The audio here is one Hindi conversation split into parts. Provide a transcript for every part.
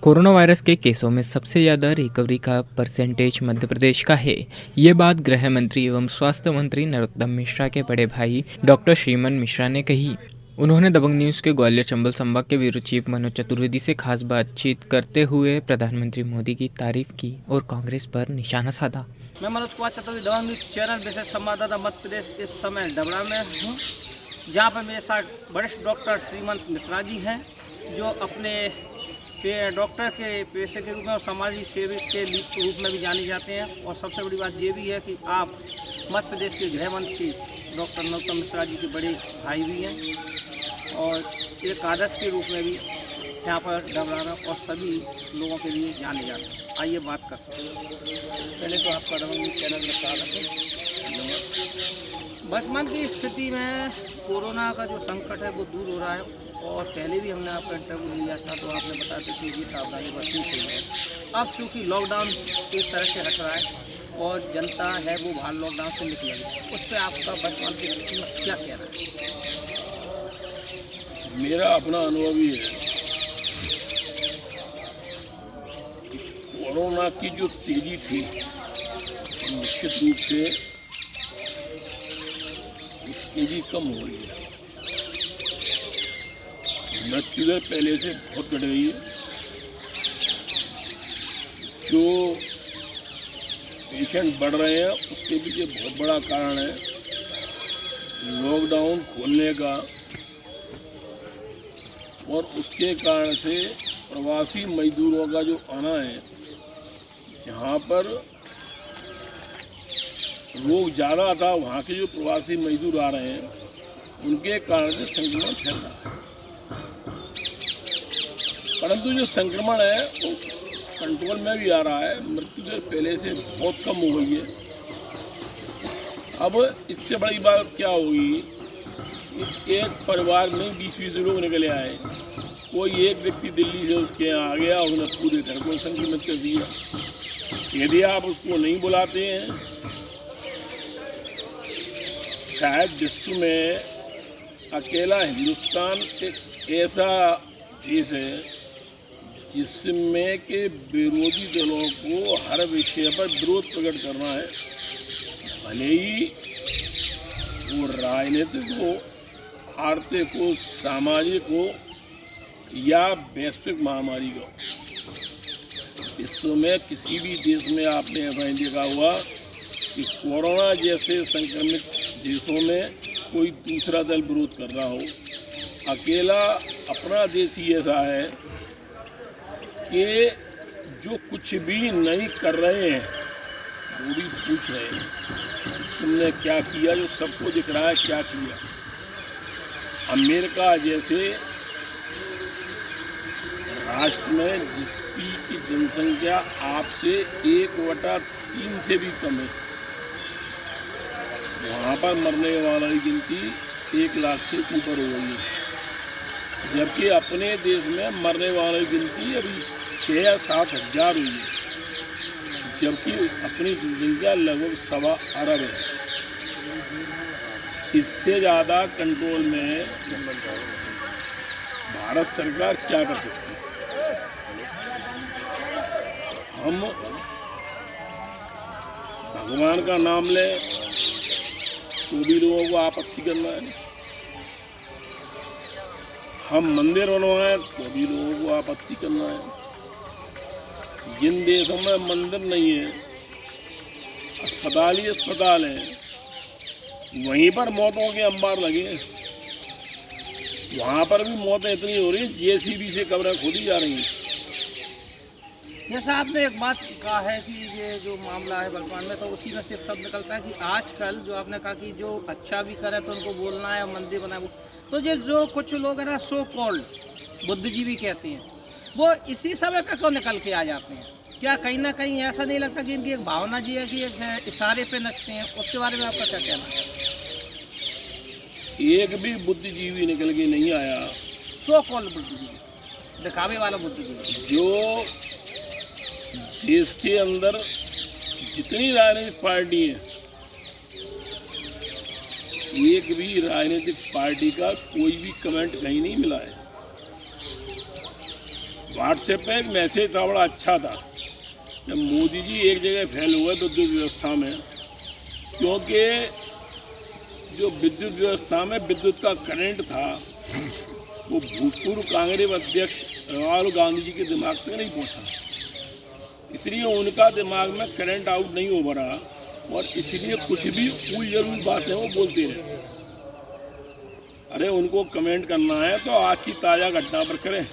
कोरोना वायरस के केसों में सबसे ज़्यादा रिकवरी का परसेंटेज मध्य प्रदेश का है। ये बात गृह मंत्री एवं स्वास्थ्य मंत्री नरोत्तम मिश्रा के बड़े भाई डॉक्टर श्रीमन मिश्रा ने कही। उन्होंने दबंग न्यूज़ के ग्वालियर चंबल संभाग के ब्यूरो चीफ मनोज चतुर्वेदी से खास बातचीत करते हुए प्रधानमंत्री मोदी की तारीफ की और कांग्रेस पर निशाना साधा। मैं मनोज कुमार चतुर्वेदी दबंग न्यूज़ चैनल विशेष संवाददाता मध्य प्रदेश इस समय डबरा में हूँ, जहाँ पर मेरे साथ वरिष्ठ डॉक्टर श्रीमंत मिश्रा जी हैं, जो अपने डॉक्टर के पेशे के रूप में और सामाजिक सेवक के रूप में भी जाने जाते हैं। और सबसे बड़ी बात ये भी है कि आप मध्य प्रदेश के गृह मंत्री डॉक्टर नरोत्तम मिश्रा जी के बड़े भाई भी हैं और एक आदर्श के रूप में भी यहाँ पर डबरा और सभी लोगों के लिए जाने जाते हैं। आइए बात करते हैं। पहले तो आपका दबंग न्यूज़ चैनल में स्वागत है। वर्तमान की स्थिति में कोरोना का जो संकट है वो दूर हो रहा है और पहले भी हमने आपका इंटरव्यू लिया था तो आपने बताया था कि ये सावधानी बरतनी चाहिए। अब चूँकि लॉकडाउन एक तरह से हट रहा है और जनता है वो बाहर लॉकडाउन से निकलेगी, उस पर आपका वर्तमान की स्थिति में क्या कहना है? मेरा अपना अनुभव ही है। कोरोना की जो तेजी थी निश्चित रूप से तेजी कम हो गई है। मृत्यु दर पहले से बहुत बढ़ गई है। जो पेशेंट बढ़ रहे हैं उसके पीछे बहुत बड़ा कारण है लॉकडाउन खोलने का, और उसके कारण से प्रवासी मजदूरों का जो आना है, जहाँ पर लोग ज़्यादा था वहाँ के जो प्रवासी मजदूर आ रहे हैं उनके कारण से संक्रमण फैल रहा है। परंतु जो संक्रमण है वो कंट्रोल में भी आ रहा है। मृत्यु दर पहले से बहुत कम हो गई है। अब इससे बड़ी बात क्या होगी, एक परिवार में 20-20 लोग निकले आए, कोई एक व्यक्ति दिल्ली से उसके यहाँ आ गया, उसने पूरे घर को संक्रमित कर दिया। यदि आप उसको नहीं बुलाते हैं, शायद विश्व में अकेला हिंदुस्तान एक ऐसा देश है जिसमें के विरोधी दलों को हर विषय पर विरोध प्रकट करना है, भले ही वो राजनीतिक हो, आर्थिक हो, सामाजिक हो या वैश्विक महामारी का हो। विश्व में किसी भी देश में आपने ऐसा नहीं देखा हुआ कि कोरोना जैसे संक्रमित देशों में कोई दूसरा दल विरोध कर रहा हो। अकेला अपना देश ही ऐसा है कि जो कुछ भी नहीं कर रहे हैं वो भी पूछ रहे हैं तुमने क्या किया, जो सबको दिख रहा है क्या किया। अमेरिका जैसे राष्ट्र में जिसकी जनसंख्या आपसे 1/3 से भी कम है, वहाँ पर मरने वालों की गिनती 1 लाख से ऊपर हो गई है, जबकि अपने देश में मरने वालों की गिनती अभी 6 या 7 हज़ार हुई है, जबकि अपनी जनसंख्या लगभग 1.25 अरब है। इससे ज़्यादा कंट्रोल में भारत सरकार क्या कर सकती है? हम भगवान का नाम लें तो भी लोगों को आपत्ति करना है, हम मंदिर बनवाएं तो भी लोगों को आपत्ति करना है। जिन देशों में मंदिर नहीं है, अस्पताल ही अस्पताल है, वहीं पर मौतों के अंबार लगे हैं। वहाँ पर भी मौतें इतनी हो रही हैं, जेसीबी से कब्रें खोदी जा रही हैं। जैसा आपने एक बात कहा है कि ये जो मामला है वर्तमान में, तो उसी में से एक शब्द निकलता है कि आजकल जो आपने कहा कि जो अच्छा भी करे तो उनको बोलना है, मंदिर बनाए, तो ये जो कुछ लोग हैं ना सो कॉल्ड बुद्धिजीवी कहते हैं, वो इसी समय पे क्यों निकल के आ जाते हैं? क्या कहीं ना कहीं ऐसा नहीं लगता कि इनकी एक भावना जी है कि एक इशारे पे नचते हैं? उसके बारे में आपका क्या कहना है? एक भी बुद्धिजीवी निकल के नहीं आया। सो कॉल्ड बुद्धिजीवी, दिखावे वाला बुद्धिजीवी। जो देश के अंदर जितनी राजनीतिक पार्टी है, एक भी राजनीतिक पार्टी का कोई भी कमेंट कहीं नहीं मिला है। व्हाट्सएप पे एक मैसेज था, बड़ा अच्छा था। जब मोदी जी एक जगह फेल हुए विद्युत व्यवस्था में, क्योंकि जो विद्युत व्यवस्था में विद्युत का करंट था वो भूतपूर्व कांग्रेस अध्यक्ष राहुल गांधी जी के दिमाग तक नहीं पहुंचा, इसलिए उनका दिमाग में करंट आउट नहीं हो रहा और इसलिए कुछ भी कोई जरूरी बात है वो बोलते रहे। अरे उनको कमेंट करना है तो आज की ताज़ा घटना पर करें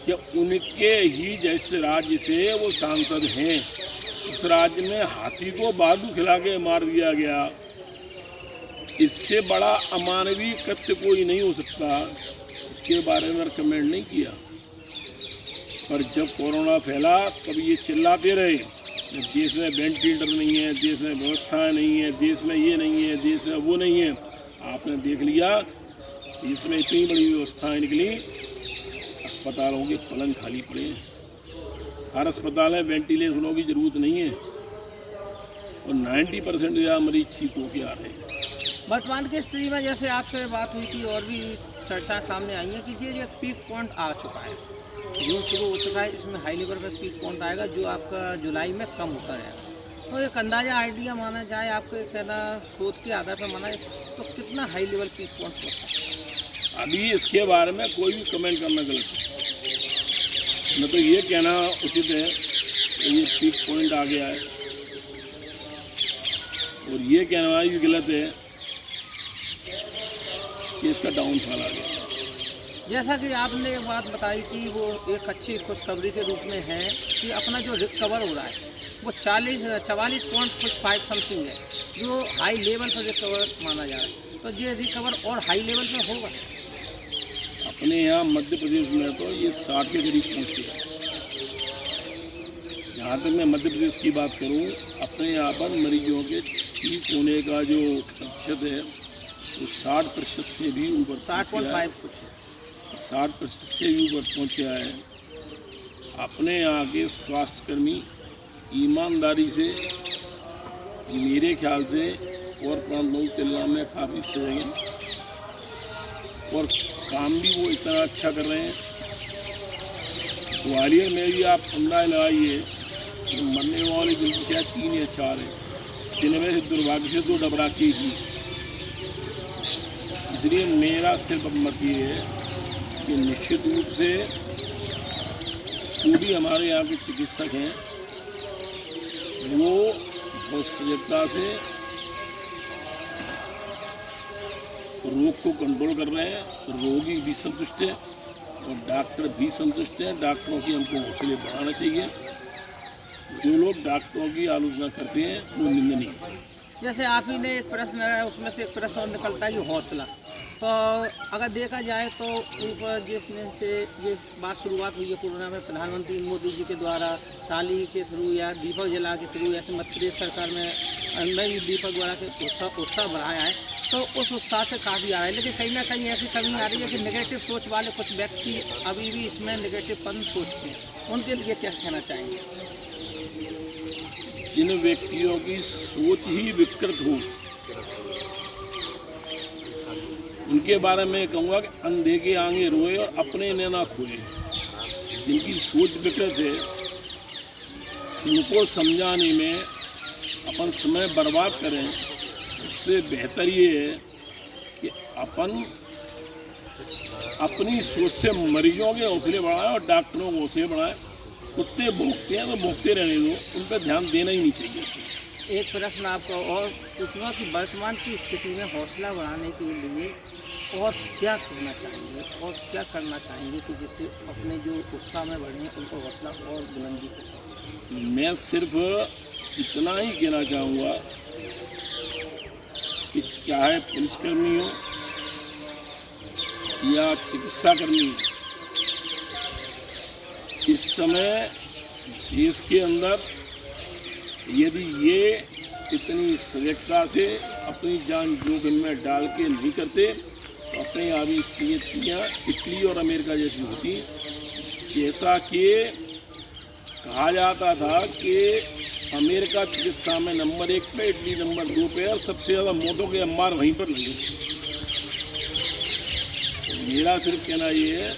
कि उनके ही जैसे राज्य से वो सांसद हैं, उस राज्य में हाथी को बादू खिला के मार दिया गया, इससे बड़ा अमानवीय कृत्य कोई नहीं हो सकता। उसके बारे में कमेंट नहीं किया। पर जब कोरोना फैला तब ये चिल्लाते रहे देश में वेंटिलेटर नहीं है, देश में व्यवस्थाएं नहीं है, देश में ये नहीं है, देश में वो नहीं है। आपने देख लिया देश में इतनी बड़ी व्यवस्थाएं निकली, अस्पतालों के पलंग खाली पड़े हैं। हर अस्पताल में वेंटिलेशनों की ज़रूरत नहीं है और 90% ज़्यादा मरीज ठीक होके आ रहे हैं। वर्तमान की स्थिति में जैसे आपसे बात हुई थी और भी चर्चा सामने आई है कि ये पीक पॉइंट आ चुका है, जून शुरू हो चुका है, इसमें हाई लेवल पर पीक पॉइंट आएगा जो आपका जुलाई में कम होता रहेगा। तो एक अंदाज़ा आइडिया माना जाए, आपको कहना शोध के आधार पर माना तो कितना हाई लेवल पीक पॉइंट होता है? अभी इसके बारे में कोई भी कमेंट करना गलत है। न तो ये कहना उचित है कि ये पीक पॉइंट आ गया है और ये कहना भी गलत है कि इसका डाउनफॉल आ गया। जैसा कि आपने एक बात बताई कि वो एक अच्छी खुशखबरी के रूप में है कि अपना जो रिकवर हो रहा है वो 44.5 समथिंग है, जो हाई लेवल पर रिकवर माना जा रहा है। तो ये रिकवर और हाई लेवल पर होगा। अपने यहाँ मध्य प्रदेश में तो ये 60 के करीब पहुँच गया। जहाँ तक मैं मध्य प्रदेश की बात करूँ, अपने यहाँ पर मरीजों के ठीक होने का जो प्रतिशत है वो 60% से भी ऊपर 60.5 कुछ है, 60% से भी ऊपर पहुँच गया है। अपने यहाँ के स्वास्थ्यकर्मी ईमानदारी से मेरे ख्याल से और प्रांतों की तुलना में काफ़ी सही हैं और काम भी वो इतना अच्छा कर रहे हैं। ग्वालियर में भी आप अंदाज़ा लगाइए तो मरने वाले गिनती क्या 3 या 4 हैं, जिनमें से दुर्भाग्य से 2 डबरा की ही। इसलिए मेरा सिर्फ मत ये है कि निश्चित रूप से जो भी हमारे यहाँ के चिकित्सक हैं वो बहुत सजगता से रोग को कंट्रोल कर रहे हैं। रोगी भी संतुष्ट है और डॉक्टर भी संतुष्ट हैं। डॉक्टरों की हमको हौसले बढ़ाना चाहिए। जो लोग डॉक्टरों की आलोचना करते हैं वो निंदनीय है। जैसे आप ही ने एक प्रश्न है, उसमें से एक प्रश्न और निकलता है कि हौसला। तो अगर देखा जाए तो ऊपर जिसने से ये बात शुरुआत हुई है कोरोना में, प्रधानमंत्री मोदी जी के द्वारा ताली के थ्रू या दीपक जला के थ्रू, ऐसे मध्य प्रदेश सरकार में नई दीपक द्वारा के उत्साह बढ़ाया है, तो उस उत्साह से काफ़ी आ रहा है। लेकिन कहीं ना कहीं ऐसी कमी आ रही है कि नेगेटिव सोच वाले कुछ व्यक्ति अभी भी इसमें नेगेटिवपन सोचते हैं, उनके लिए क्या कहना चाहेंगे? जिन व्यक्तियों की सोच ही विकृत हो उनके बारे में कहूँगा कि अंधे के आगे रोए और अपने ने ना खोए। जिनकी सोच विकृत है उनको समझाने में अपन समय बर्बाद करें, उससे बेहतर ये है कि अपन अपनी सोच से मरीजों के हौसले बढ़ाएं और डॉक्टरों के हौसले बढ़ाएं। कुत्ते भौंकते हैं तो भौंकते रहने दो, उन पर ध्यान देना ही नहीं चाहिए। एक प्रश्न आपको और पूछूंगा कि वर्तमान की स्थिति में हौसला बढ़ाने के लिए और क्या करना चाहेंगे और क्या करना चाहेंगे कि जिससे अपने जो उत्साह में बढ़े उनको हौसला और बुलंदी को? मैं सिर्फ इतना ही कहना चाहूँगा कि चाहे पुलिसकर्मी हो या चिकित्साकर्मी, इस समय देश के अंदर यदि ये इतनी सजगता से अपनी जान जोखिम में डाल के नहीं करते तो अपने आप ही स्थितियाँ इटली और अमेरिका जैसी होती। जैसा कि कहा जाता था कि अमेरिका चिकित्सा में नंबर 1 पे, इटली नंबर 2 पे और सबसे ज़्यादा मौतों के अंबार वहीं पर लगे। मेरा सिर्फ कहना ये है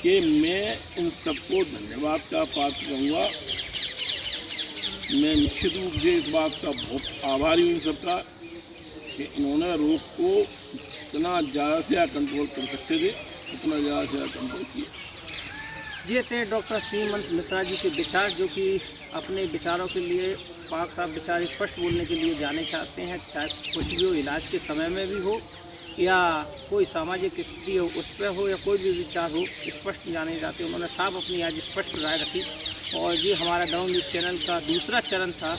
कि मैं इन सबको धन्यवाद का पात्र रहूँगा। मैं निश्चित रूप से इस बात का बहुत आभारी हूँ इन सबका कि इन्होंने रोग को जितना ज़्यादा से ज़्यादा कंट्रोल कर सकते थे उतना ज़्यादा से ज़्यादा कंट्रोल किया। ये थे डॉक्टर श्रीमंत मिश्रा जी के विचार, जो कि अपने विचारों के लिए पाक साहब विचार स्पष्ट बोलने के लिए जाने चाहते हैं, चाहे कुछ भी हो, इलाज के समय में भी हो या कोई सामाजिक स्थिति हो उस पर हो या कोई भी विचार हो, स्पष्ट जाने जाते। उन्होंने साफ अपनी आज स्पष्ट राय रखी और ये हमारा डाउन न्यूज़ चैनल का दूसरा चरण था।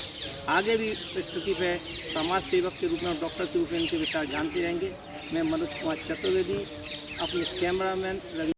आगे भी स्थिति पे समाज सेवक के रूप में और डॉक्टर के रूप में इनके विचार जानते रहेंगे। मैं मनोज कुमार चतुर्वेदी, अपने कैमरामैन रवि